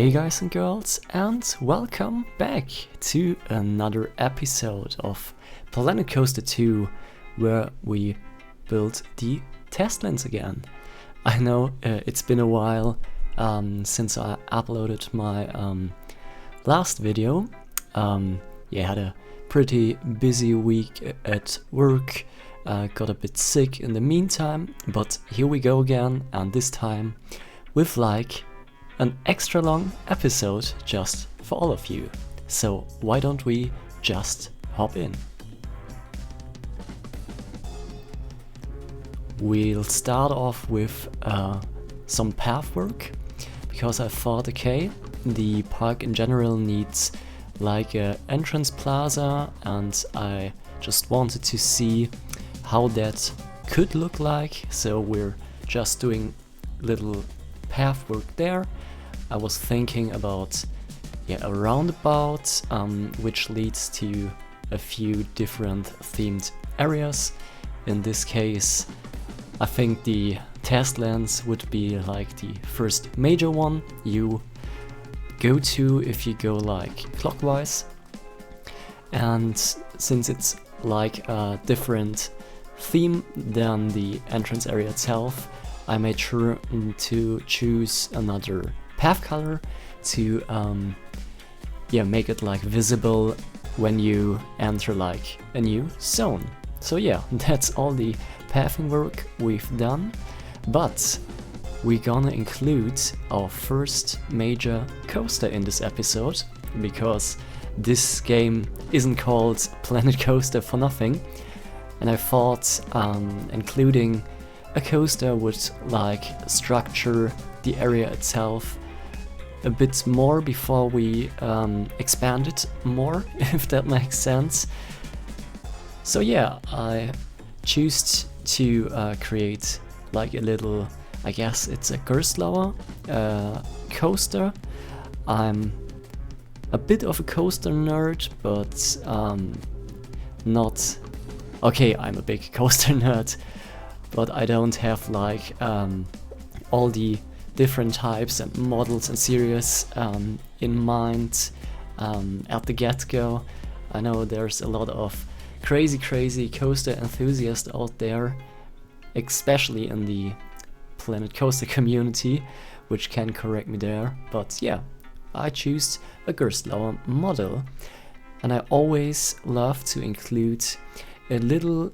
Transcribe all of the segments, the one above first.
Hey guys and girls, and welcome back to another episode of Planet Coaster 2, where we built the Testlands again. I know it's been a while since I uploaded my last video. Had a pretty busy week at work, got a bit sick in the meantime, but here we go again, and this time with an extra long episode just for all of you. So why don't we just hop in? We'll start off with some path work, because I thought, okay, the park in general needs like an entrance plaza, and I just wanted to see how that could look like, so we're just doing little path work there. I was thinking about a roundabout, which leads to a few different themed areas. In this case, I think the Testlands would be like the first major one you go to if you go like clockwise. And since it's like a different theme than the entrance area itself, I made sure to choose another path color to make it like visible when you enter like a new zone. So yeah, that's all the pathing work we've done, but we're gonna include our first major coaster in this episode, because this game isn't called Planet Coaster for nothing, and I thought including a coaster would like structure the area itself a bit more before we expand it more, if that makes sense. So yeah, I choose to create like a little, I guess it's a Gerstlauer coaster. I'm a bit of a coaster nerd, but not... Okay, I'm a big coaster nerd, but I don't have like all the different types and models and series in mind at the get-go. I know there's a lot of crazy coaster enthusiasts out there, especially in the Planet Coaster community, which can correct me there, but yeah, I choose a Gerstlauer model, and I always love to include a little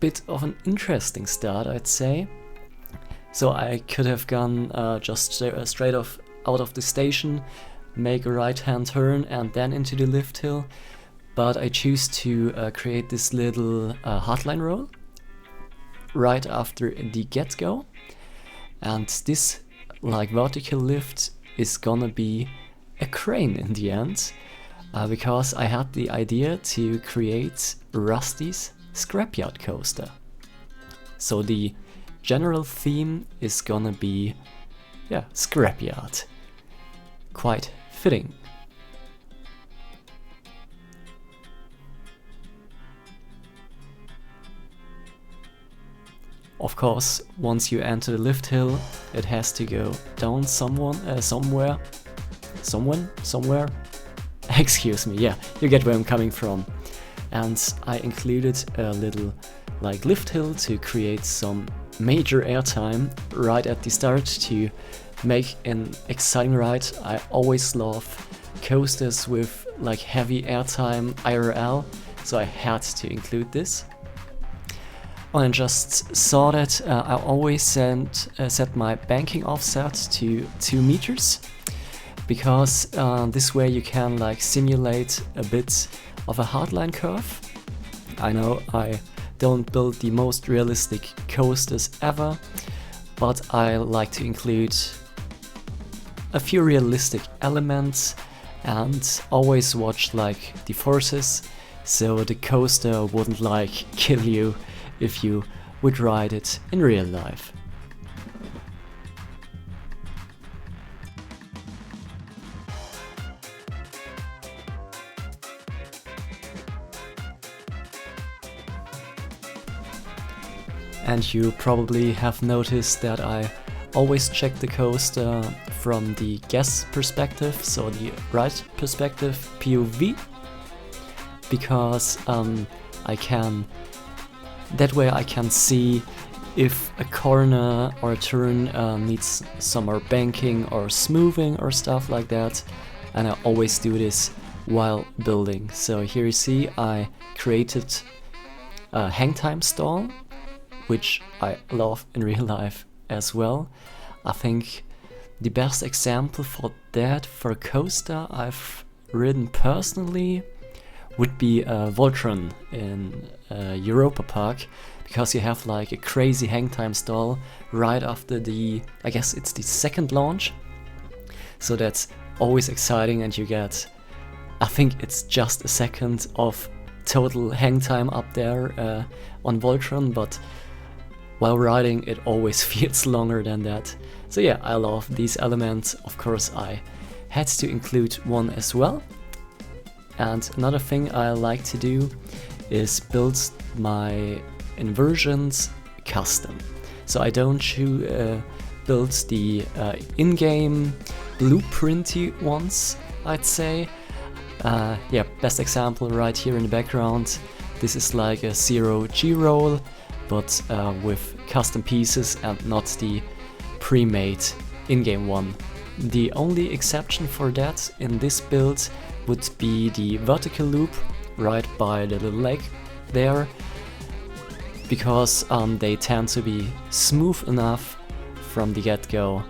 bit of an interesting start, I'd say. So I could have gone just straight off out of the station, make a right-hand turn and then into the lift hill, but I choose to create this little hardline roll right after the get-go, and this like vertical lift is gonna be a crane in the end, because I had the idea to create Rusty's Scrapyard coaster. So the general theme is gonna be, Scrapyard. Quite fitting. Of course, once you enter the lift hill, it has to go down somewhere. Excuse me, yeah, you get where I'm coming from. And I included a little like lift hill to create some major airtime right at the start to make an exciting ride. I always love coasters with like heavy airtime IRL, so I had to include this. Oh, and just saw that I always set my banking offset to 2 meters, because this way you can like simulate a bit of a hardline curve. I know I don't build the most realistic coasters ever, but I like to include a few realistic elements and always watch like the forces, so the coaster wouldn't like kill you if you would ride it in real life. And you probably have noticed that I always check the coaster from the guest perspective, so the right perspective POV, because that way I can see if a corner or a turn needs some more banking or smoothing or stuff like that, and I always do this while building. So here you see I created a hang time stall, which I love in real life as well. I think the best example for that, for a coaster I've ridden personally, would be Voltron in Europa Park, because you have like a crazy hang time stall right after I guess it's the second launch. So that's always exciting, and you get, I think it's just a second of total hang time up there on Voltron, but while riding it always feels longer than that. So yeah, I love these elements. Of course I had to include one as well. And another thing I like to do is build my inversions custom. So I don't build the in-game blueprinty ones, I'd say. Yeah, best example right here in the background. This is like a 0G roll, but with custom pieces and not the pre-made in-game one. The only exception for that in this build would be the vertical loop right by the little lake there, because they tend to be smooth enough from the get-go.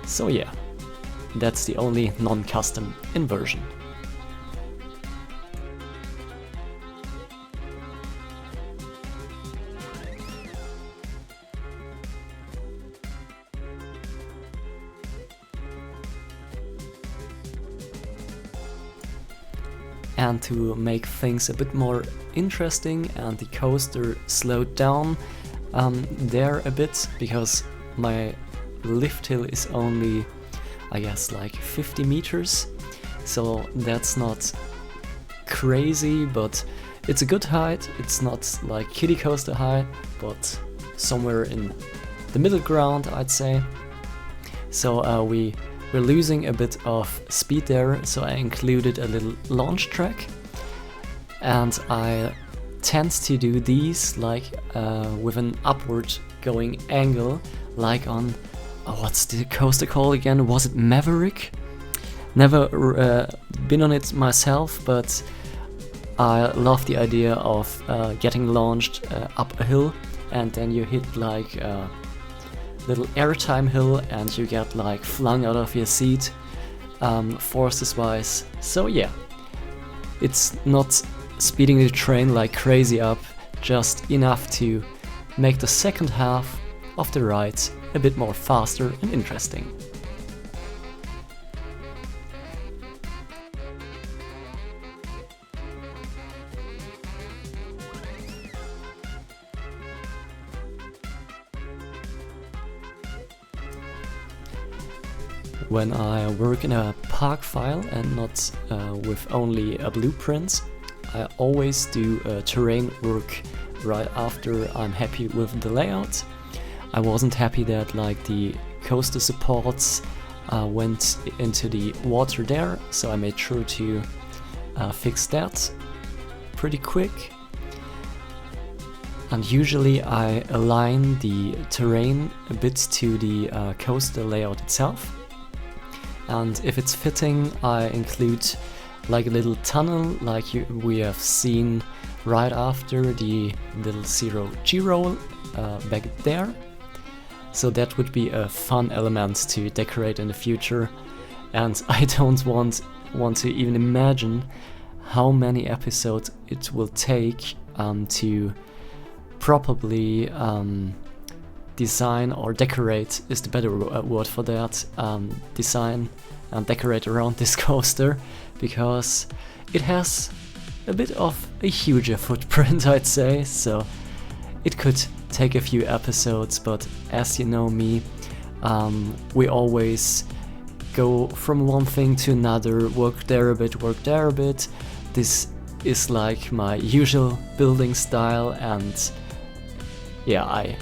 So yeah, that's the only non-custom inversion. And to make things a bit more interesting and the coaster slowed down there a bit, because my lift hill is only, I guess, like 50 meters, so that's not crazy, but it's a good height. It's not like kiddie coaster height, but somewhere in the middle ground, I'd say. So we're losing a bit of speed there, so I included a little launch track, and I tend to do these like with an upward going angle, like on what's the coaster called again? Was it Maverick? Never been on it myself, but I love the idea of getting launched up a hill, and then you hit like a little airtime hill and you get like flung out of your seat forces wise. So yeah, it's not speeding the train like crazy up, just enough to make the second half of the ride a bit more faster and interesting. When I work in a park file and not with only a blueprint, I always do terrain work right after I'm happy with the layout. I wasn't happy that like the coaster supports went into the water there, so I made sure to fix that pretty quick. And usually I align the terrain a bit to the coaster layout itself. And if it's fitting, I include like a little tunnel like we have seen right after the little 0G roll back there. So that would be a fun element to decorate in the future, and I don't want to even imagine how many episodes it will take to probably design or decorate is the better word for that, design and decorate around this coaster, because it has a bit of a huger footprint, I'd say, so it could take a few episodes, but as you know me, we always go from one thing to another, work there a bit. This is like my usual building style, and yeah,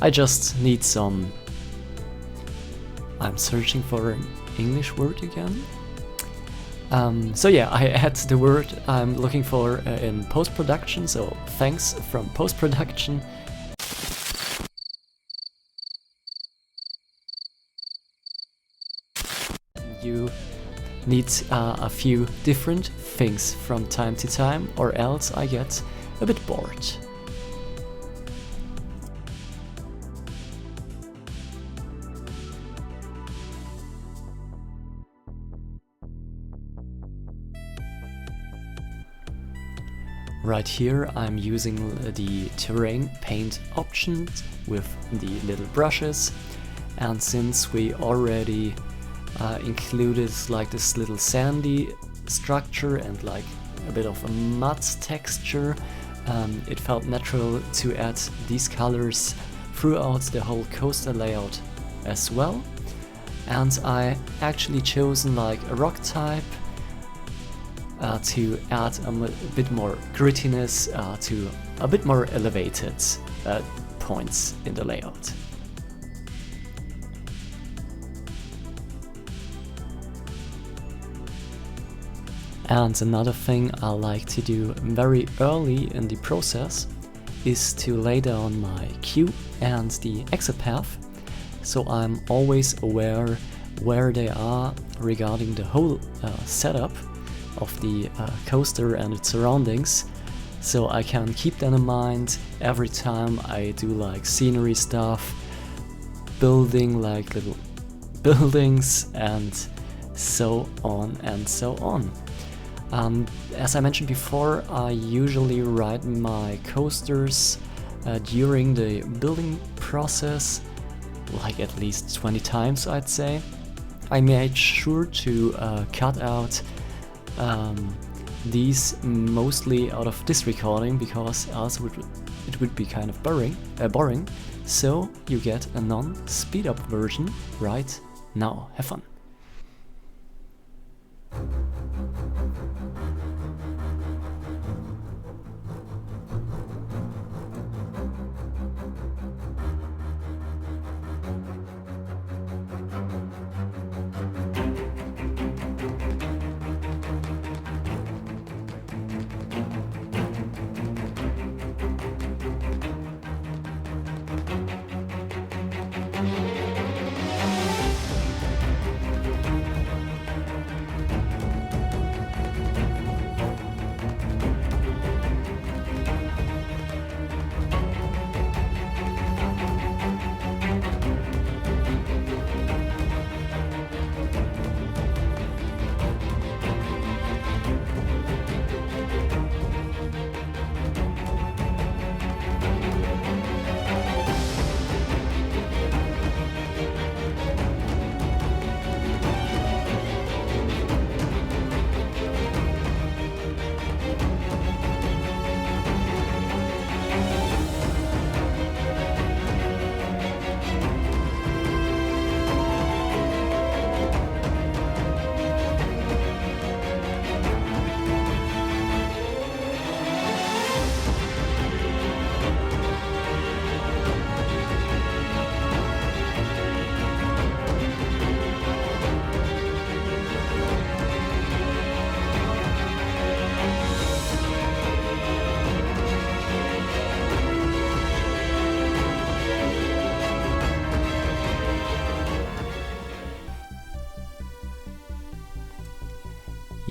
I just need some I'm searching for an English word again. So yeah, I add the word I'm looking for in post-production, so thanks from post-production. You need a few different things from time to time, or else I get a bit bored. Right here I'm using the terrain paint options with the little brushes, and since we already included like this little sandy structure and like a bit of a mud texture, it felt natural to add these colors throughout the whole coaster layout as well. And I actually chosen like a rock type to add a bit more grittiness to a bit more elevated points in the layout. And another thing I like to do very early in the process is to lay down my queue and the exit path, so I'm always aware where they are regarding the whole setup of the coaster and its surroundings, so I can keep that in mind every time I do like scenery stuff, building like little buildings and so on and so on. As I mentioned before, I usually ride my coasters during the building process, like at least 20 times I'd say. I made sure to cut out these mostly out of this recording, because else it would be kind of boring. So you get a non-speed up version right now. Have fun.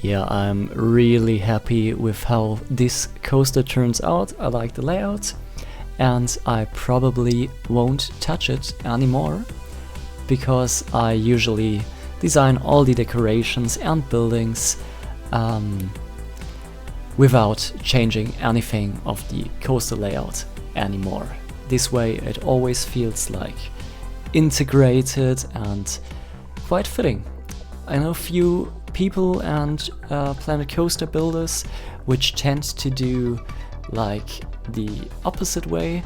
Yeah, I'm really happy with how this coaster turns out. I like the layout, and I probably won't touch it anymore, because I usually design all the decorations and buildings without changing anything of the coaster layout anymore. This way it always feels like integrated and quite fitting. I know few people and Planet Coaster builders which tend to do like the opposite way.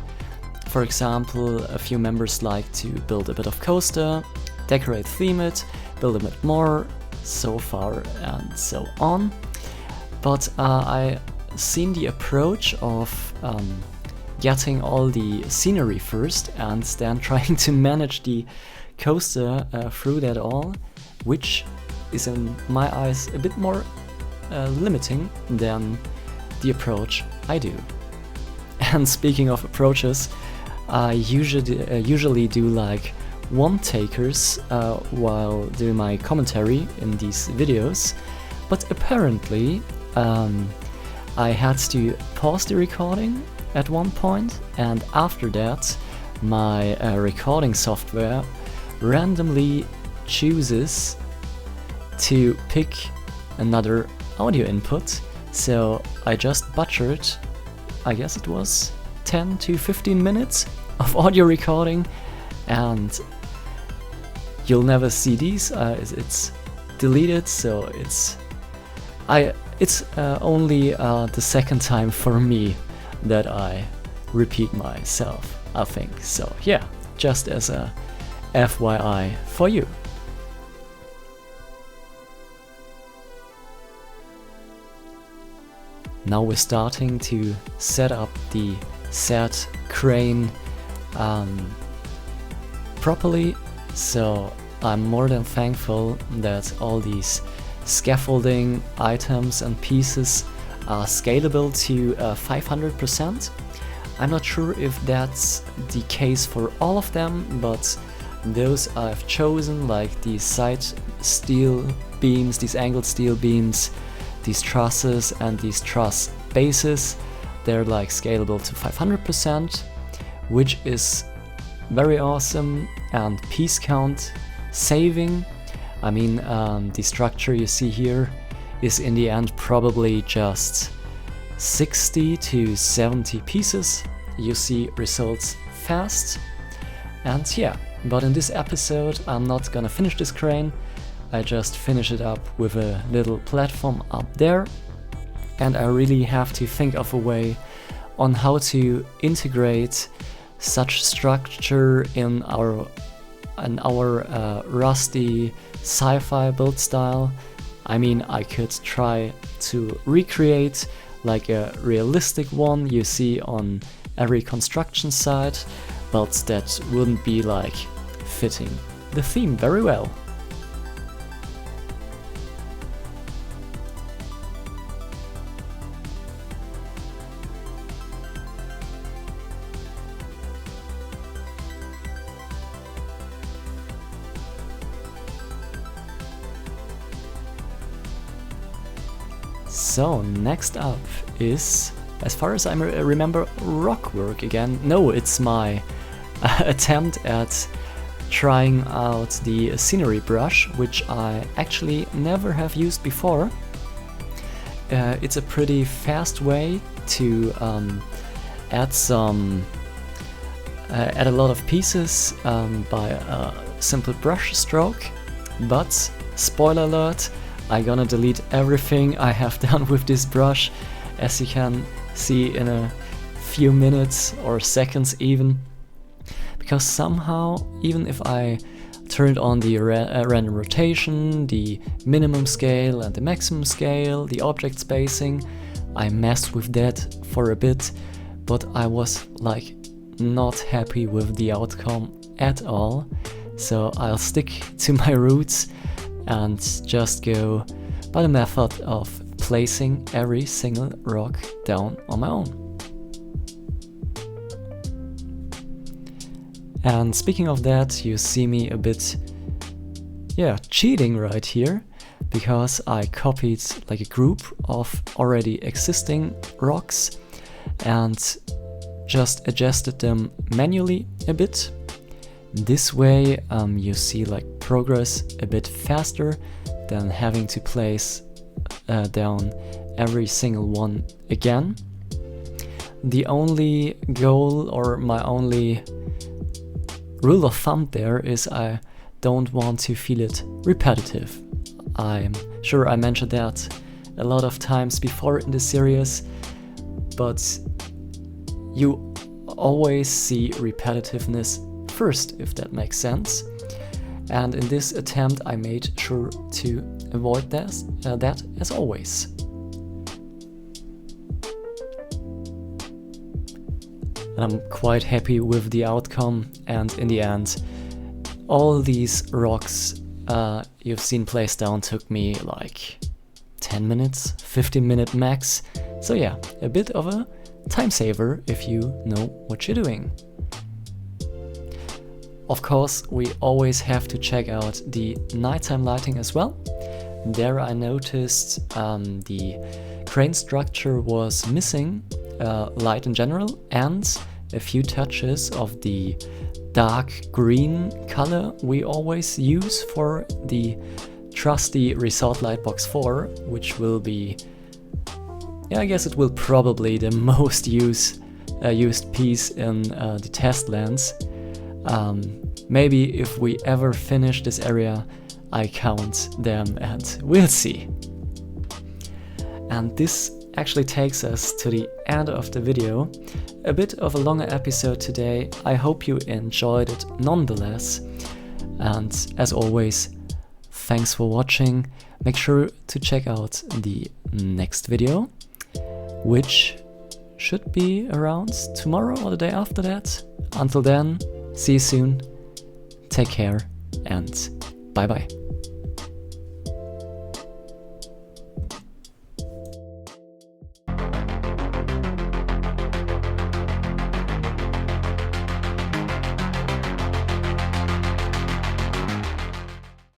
For example, a few members like to build a bit of coaster, decorate, theme it, build a bit more, so far and so on. But I seen the approach of getting all the scenery first and then trying to manage the coaster through that all, which is in my eyes a bit more limiting than the approach I do. And speaking of approaches, I usually do like one-takers while doing my commentary in these videos, but apparently I had to pause the recording at one point, and after that my recording software randomly chooses to pick another audio input, so I just butchered, I guess it was 10 to 15 minutes of audio recording, and you'll never see these. It's deleted, so it's only the second time for me that I repeat myself, I think. So yeah, just as a FYI for you. Now we're starting to set up the set crane properly, so I'm more than thankful that all these scaffolding items and pieces are scalable to 500%. I'm not sure if that's the case for all of them, but those I've chosen, like these side steel beams, these angled steel beams, these trusses and these truss bases, they're like scalable to 500%, which is very awesome and piece count saving. I mean, the structure you see here is in the end probably just 60 to 70 pieces. You see results fast. And yeah, but in this episode I'm not gonna finish this crane. I just finish it up with a little platform up there, and I really have to think of a way on how to integrate such structure in our rusty sci-fi build style. I mean, I could try to recreate like a realistic one you see on every construction site, but that wouldn't be like fitting the theme very well. So next up is, as far as I remember, rock work again. No, it's my attempt at trying out the scenery brush, which I actually never have used before. It's a pretty fast way to add a lot of pieces by a simple brush stroke, but spoiler alert, I'm gonna delete everything I have done with this brush, as you can see in a few minutes or seconds even, because somehow, even if I turned on the random rotation, the minimum scale and the maximum scale, the object spacing, I messed with that for a bit, but I was like not happy with the outcome at all. So I'll stick to my roots and just go by the method of placing every single rock down on my own. And speaking of that, you see me a bit, cheating right here, because I copied like a group of already existing rocks and just adjusted them manually a bit. This way you see like progress a bit faster than having to place down every single one again. The only goal, or my only rule of thumb there, is I don't want to feel it repetitive. I'm sure I mentioned that a lot of times before in the series, but you always see repetitiveness first, if that makes sense. And in this attempt I made sure to avoid that as always. And I'm quite happy with the outcome, and in the end all these rocks you've seen placed down took me like 10 minutes, 15 minute max. So yeah, a bit of a time saver if you know what you're doing. Of course, we always have to check out the nighttime lighting as well. There I noticed the crane structure was missing light in general, and a few touches of the dark green color we always use for the trusty Resort Lightbox 4, which will be, yeah, I guess it will probably the most used piece in the Testlands. Maybe if we ever finish this area, I count them and we'll see. And this actually takes us to the end of the video. A bit of a longer episode today. I hope you enjoyed it nonetheless. And as always, thanks for watching. Make sure to check out the next video, which should be around tomorrow or the day after that. Until then, see you soon. Take care and bye bye.